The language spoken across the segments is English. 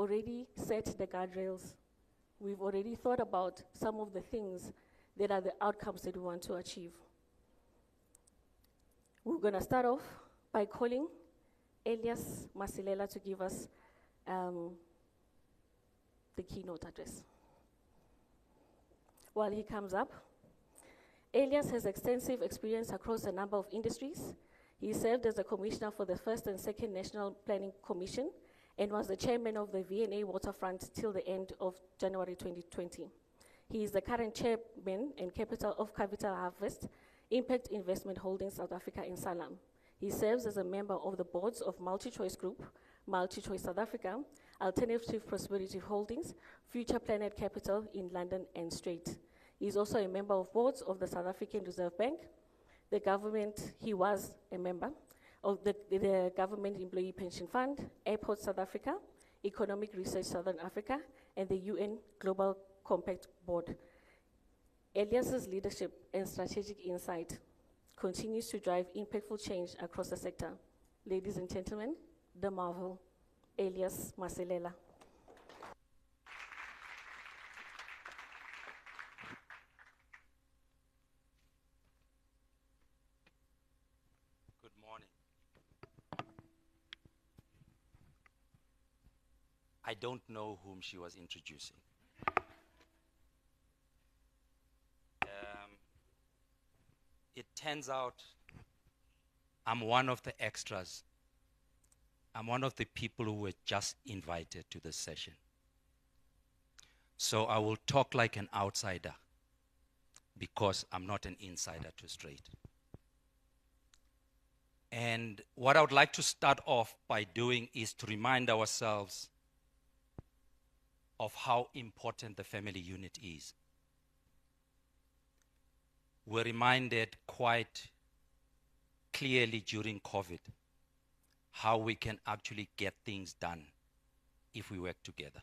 already set the guardrails. We've already thought about some of the things that are the outcomes that we want to achieve. We're going to start off by calling Elias Masilela to give us the keynote address. While he comes up, Elias has extensive experience across a number of industries. He served as a commissioner for the first and second National Planning Commission and was the chairman of the V&A Waterfront till the end of January 2020. He is the current chairman and capital of Capital Harvest, Impact Investment Holdings South Africa in Salam. He serves as a member of the boards of MultiChoice Group, MultiChoice South Africa, Alternative Prosperity Holdings, Future Planet Capital in London and Strait. He is also a member of boards of the South African Reserve Bank, the government, he was a member of the Government Employee Pension Fund, Airport South Africa, Economic Research Southern Africa, and the UN Global Compact Board. Elias's leadership and strategic insight continues to drive impactful change across the sector. Ladies and gentlemen, the marvel, Elias Masilela. Good morning. I don't know whom she was introducing. It turns out I'm one of the extras. I'm one of the people who were just invited to this session. So I will talk like an outsider because I'm not an insider to Straight. And what I would like to start off by doing is to remind ourselves of how important the family unit is. We're reminded quite clearly during COVID how we can actually get things done if we work together.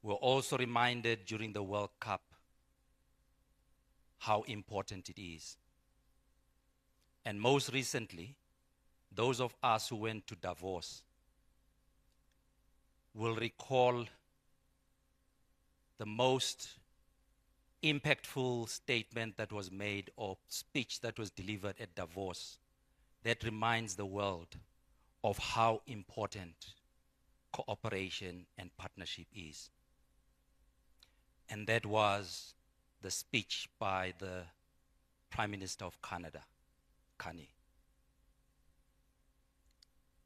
We're also reminded during the World Cup how important it is. And most recently, those of us who went to Davos will recall the most impactful statement that was made or speech that was delivered at Davos that reminds the world of how important cooperation and partnership is. And that was the speech by the Prime Minister of Canada, Carney.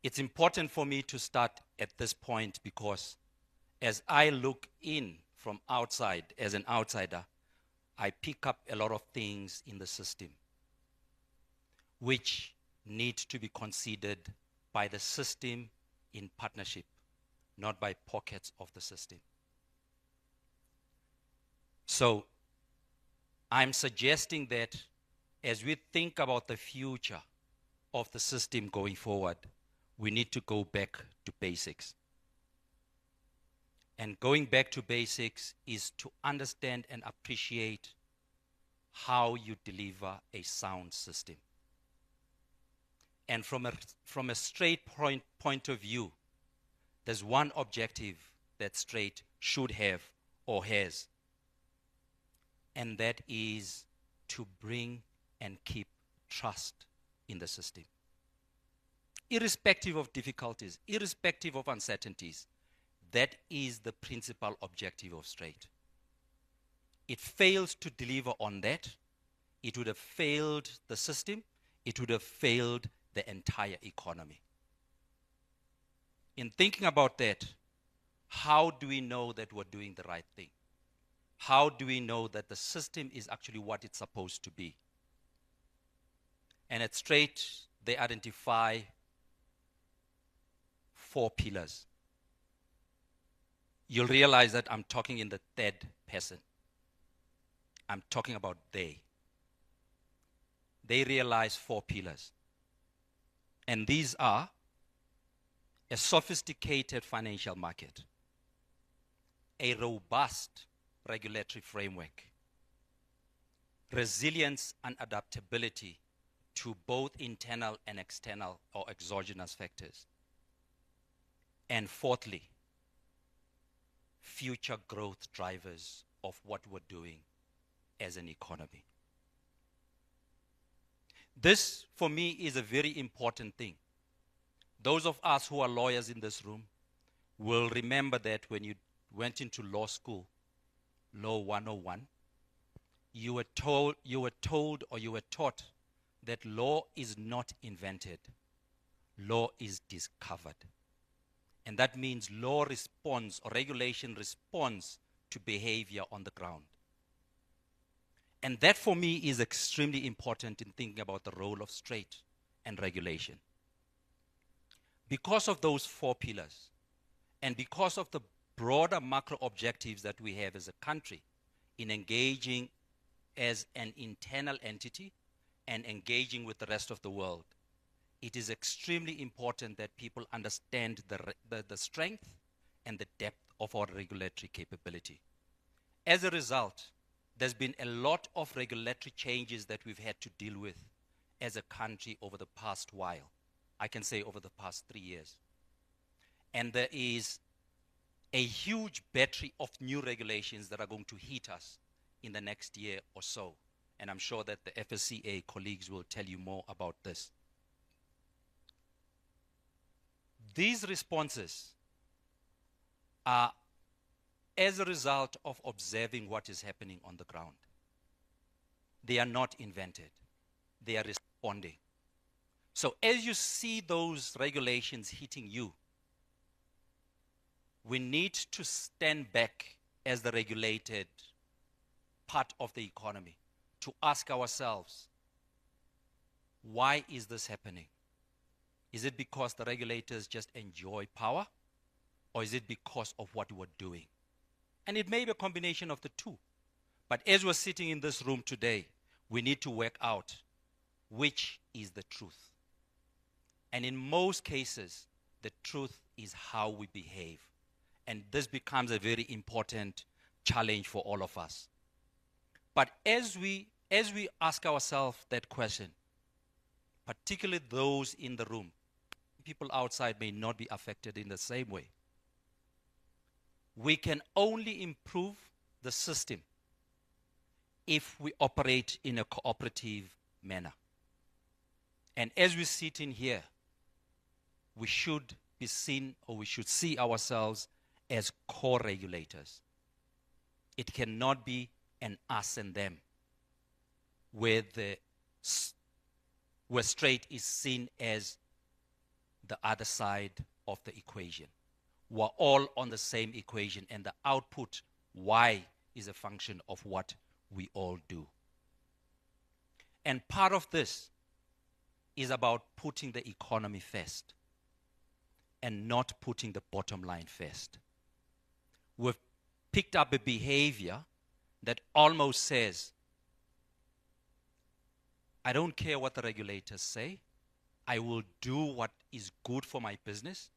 It's important for me to start at this point because as I look in from outside, as an outsider, I pick up a lot of things in the system which need to be considered by the system in partnership, not by pockets of the system. So I'm suggesting that as we think about the future of the system going forward, we need to go back to basics. And going back to basics is to understand and appreciate how you deliver a sound system. And from a Straight point of view, there's one objective that Straight should have or has, and that is to bring and keep trust in the system. Irrespective of difficulties, irrespective of uncertainties, that is the principal objective of Straight. It fails to deliver on that, it would have failed the system, it would have failed the entire economy. In thinking about that, how do we know that we're doing the right thing? How do we know that the system is actually what it's supposed to be? And at Straight, they identify 4 pillars. You'll realize that I'm talking in the third person. I'm talking about they. They realize 4 pillars. And these are a sophisticated financial market, a robust regulatory framework, resilience and adaptability to both internal and external or exogenous factors, And fourthly, future growth drivers of what we're doing as an economy. This, for me, is a very important thing. Those of us who are lawyers in this room will remember that when you went into law school, Law 101, you were told or you were taught that law is not invented, law is discovered. And that means law responds, or regulation responds to behavior on the ground. And that for me is extremely important in thinking about the role of straight and regulation. Because of those four pillars, and because of the broader macro objectives that we have as a country in engaging as an internal entity and engaging with the rest of the world, it is extremely important that people understand the strength and the depth of our regulatory capability. As a result, there's been a lot of regulatory changes that we've had to deal with as a country over the past while. I can say over the past 3 years. And there is a huge battery of new regulations that are going to hit us in the next year or so. And I'm sure that the FSCA colleagues will tell you more about this. These responses are as a result of observing what is happening on the ground. They are not invented. They are responding. So as you see those regulations hitting you, we need to stand back as the regulated part of the economy to ask ourselves, why is this happening? Is it because the regulators just enjoy power? Or is it because of what we're doing? And it may be a combination of the two. But as we're sitting in this room today, we need to work out which is the truth. And in most cases, the truth is how we behave. And this becomes a very important challenge for all of us. But as we ask ourselves that question, particularly those in the room, people outside may not be affected in the same way. We can only improve the system if we operate in a cooperative manner. And as we sit in here, we should be seen, or we should see ourselves as co-regulators. It cannot be an us and them, where straight is seen as the other side of the equation. We're all on the same equation, and the output, Y, is a function of what we all do. And part of this is about putting the economy first and not putting the bottom line first. We've picked up a behavior that almost says, I don't care what the regulators say, I will do what is good for my business,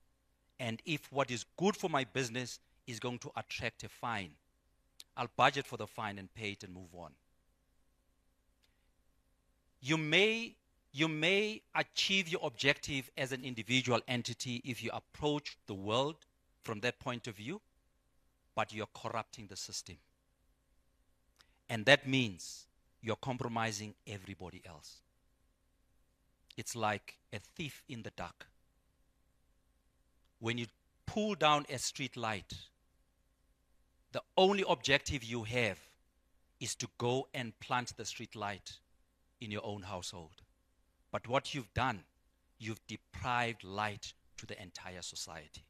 and if what is good for my business is going to attract a fine, I'll budget for the fine and pay it and move on. You may achieve your objective as an individual entity if you approach the world from that point of view, but you're corrupting the system. And that means you're compromising everybody else. It's like a thief in the dark. When you pull down a street light, the only objective you have is to go and plant the street light in your own household. But what you've done, you've deprived light to the entire society.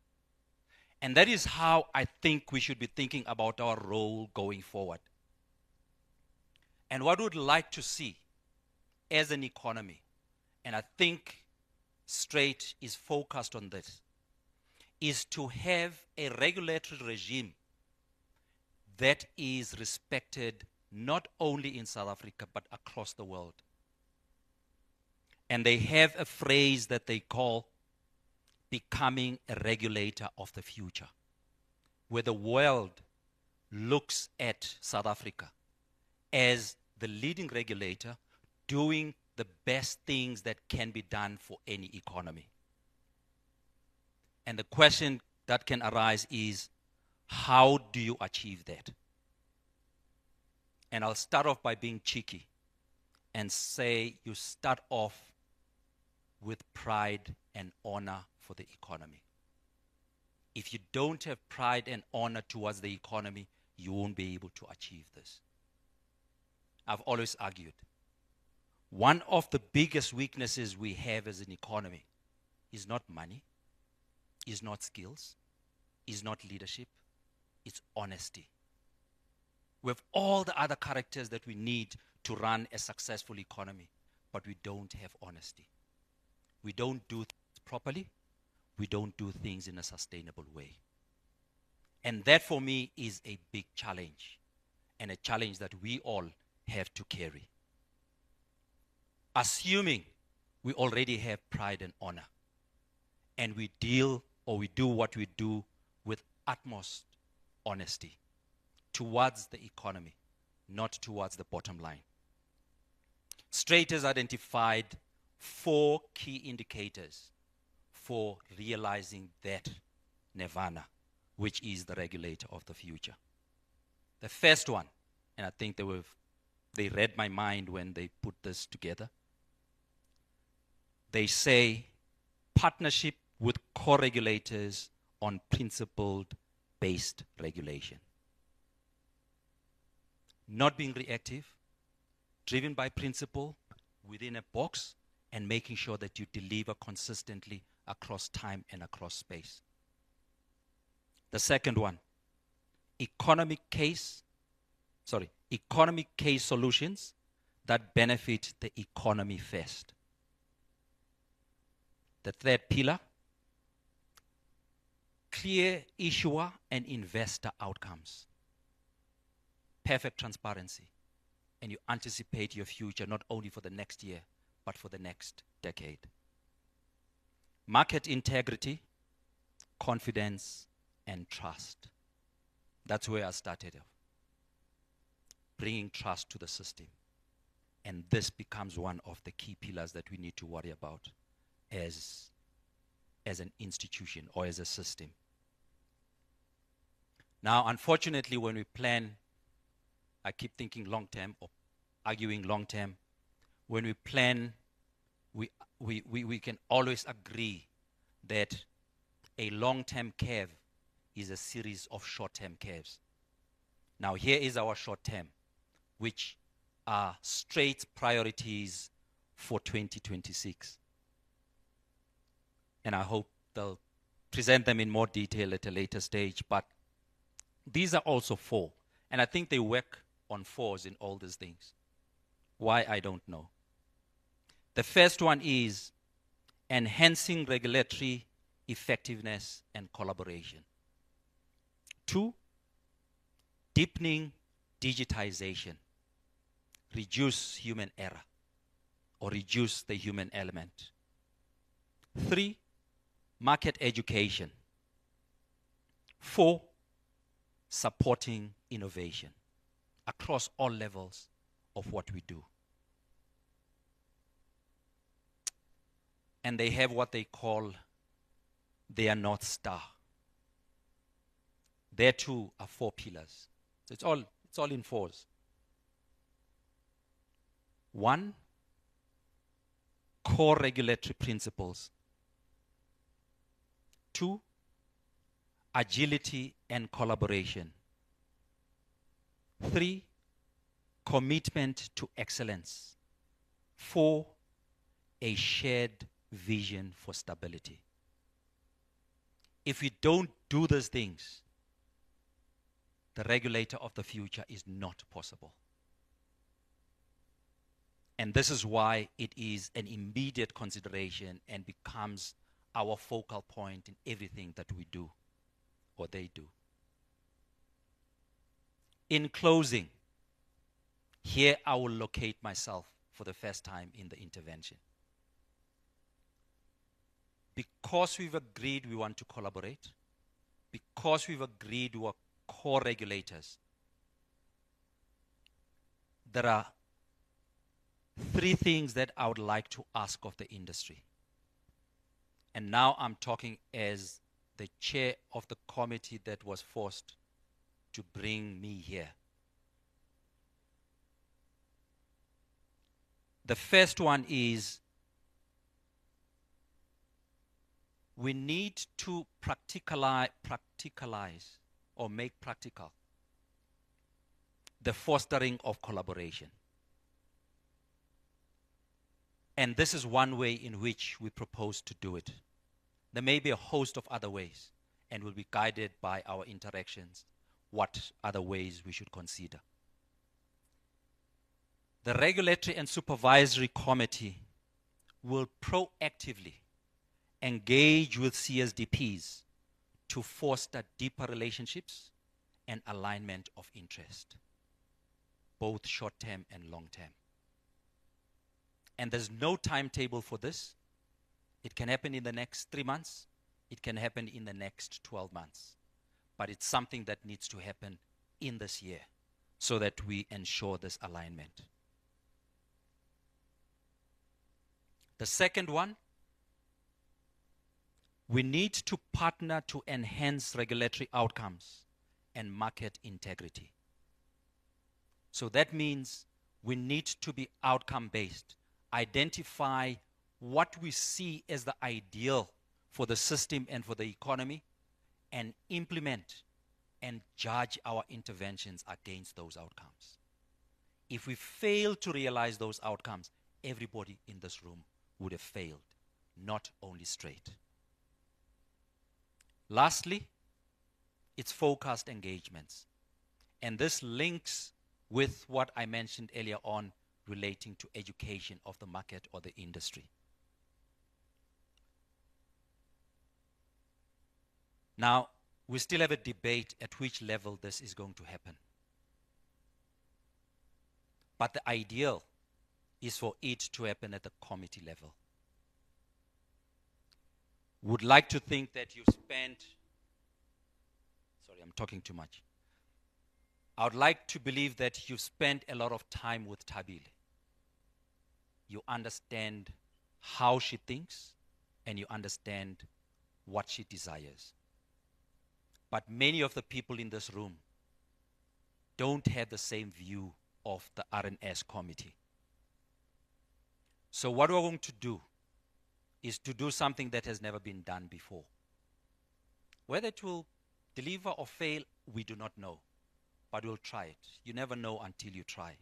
And that is how I think we should be thinking about our role going forward. And what we would like to see as an economy, and I think Straight is focused on this, is to have a regulatory regime that is respected not only in South Africa but across the world. And they have a phrase that they call becoming a regulator of the future, where the world looks at South Africa as the leading regulator doing the best things that can be done for any economy. And the question that can arise is, how do you achieve that? And I'll start off by being cheeky and say you start off with pride and honor for the economy. If you don't have pride and honor towards the economy, you won't be able to achieve this. I've always argued, one of the biggest weaknesses we have as an economy is not money, is not skills, is not leadership, it's honesty. We have all the other characters that we need to run a successful economy, but we don't have honesty. We don't do things properly. We don't do things in a sustainable way. And that for me is a big challenge, and a challenge that we all have to carry. Assuming we already have pride and honor, and we deal or we do what we do with utmost honesty towards the economy, not towards the bottom line. Straight has identified 4 key indicators for realizing that nirvana, which is the regulator of the future. The first one, and I think they read my mind when they put this together. They say partnership with co-regulators on principle-based regulation. Not being reactive, driven by principle within a box, and making sure that you deliver consistently across time and across space. The second one, economic case solutions that benefit the economy first. The third pillar, clear issuer and investor outcomes. Perfect transparency. And you anticipate your future not only for the next year, but for the next decade. Market integrity, confidence, and trust. That's where I started off. Bringing trust to the system. And this becomes one of the key pillars that we need to worry about as an institution or as a system. Now, unfortunately, when we plan, I keep thinking long-term or arguing long-term. When we plan, we can always agree that a long-term curve is a series of short-term curves. Now, here is our short-term, which are straight priorities for 2026. And I hope they'll present them in more detail at a later stage. But these are also 4. And I think they work on 4s in all these things. Why, I don't know. The first one is enhancing regulatory effectiveness and collaboration. 2, deepening digitization. Reduce human error or reduce the human element. 3, market education. 4, supporting innovation across all levels of what we do. And they have what they call their North Star. There too are 4 pillars. So it's all in 4s. 1, core regulatory principles. 2, agility and collaboration. 3, commitment to excellence. 4, a shared vision for stability. If we don't do these things, the regulator of the future is not possible. And this is why it is an immediate consideration and becomes our focal point in everything that we do or they do. In closing, here I will locate myself for the first time in the intervention. Because we've agreed we want to collaborate, because we've agreed we are core regulators, there are 3 things that I would like to ask of the industry. And now I'm talking as the chair of the committee that was forced to bring me here. The first one is we need to practicalize or make practical the fostering of collaboration. And this is one way in which we propose to do it. There may be a host of other ways, and we'll be guided by our interactions what other ways we should consider. The Regulatory and Supervisory Committee will proactively engage with CSDPs to foster deeper relationships and alignment of interest, both short-term and long-term. And there's no timetable for this. It can happen in the next 3 months. It can happen in the next 12 months. But it's something that needs to happen in this year so that we ensure this alignment. The second one, we need to partner to enhance regulatory outcomes and market integrity. So that means we need to be outcome-based, identify what we see as the ideal for the system and for the economy, and implement and judge our interventions against those outcomes. If we fail to realize those outcomes, everybody in this room would have failed, not only straight. Lastly, it's focused engagements. And this links with what I mentioned earlier on relating to education of the market or the industry. Now, we still have a debate at which level this is going to happen. But the ideal is for it to happen at the committee level. Would like to think that you've spent, sorry, I'm talking too much. I would like to believe that you've spent a lot of time with Tabile. You understand how she thinks and you understand what she desires. But many of the people in this room don't have the same view of the R&S committee. So what we're going to do is to do something that has never been done before. Whether it will deliver or fail, we do not know. But we'll try it. You never know until you try.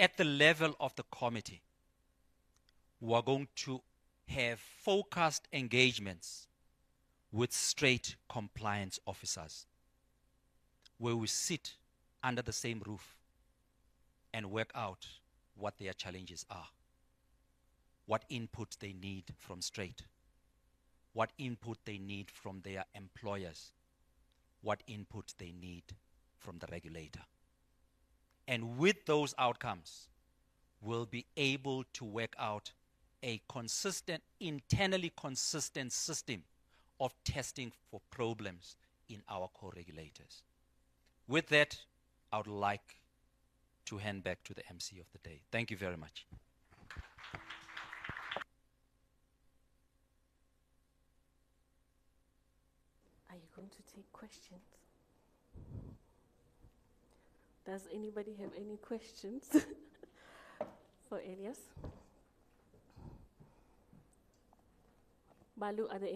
At the level of the committee, we're going to have focused engagements with straight compliance officers, where we sit under the same roof and work out what their challenges are, what input they need from straight, what input they need from their employers, what input they need from the regulator. And with those outcomes, we'll be able to work out a consistent, internally consistent system of testing for problems in our co-regulators. With that, I would like to hand back to the MC of the day. Thank you very much. Are you going to take questions? Does anybody have any questions for Elias? Balu, are there any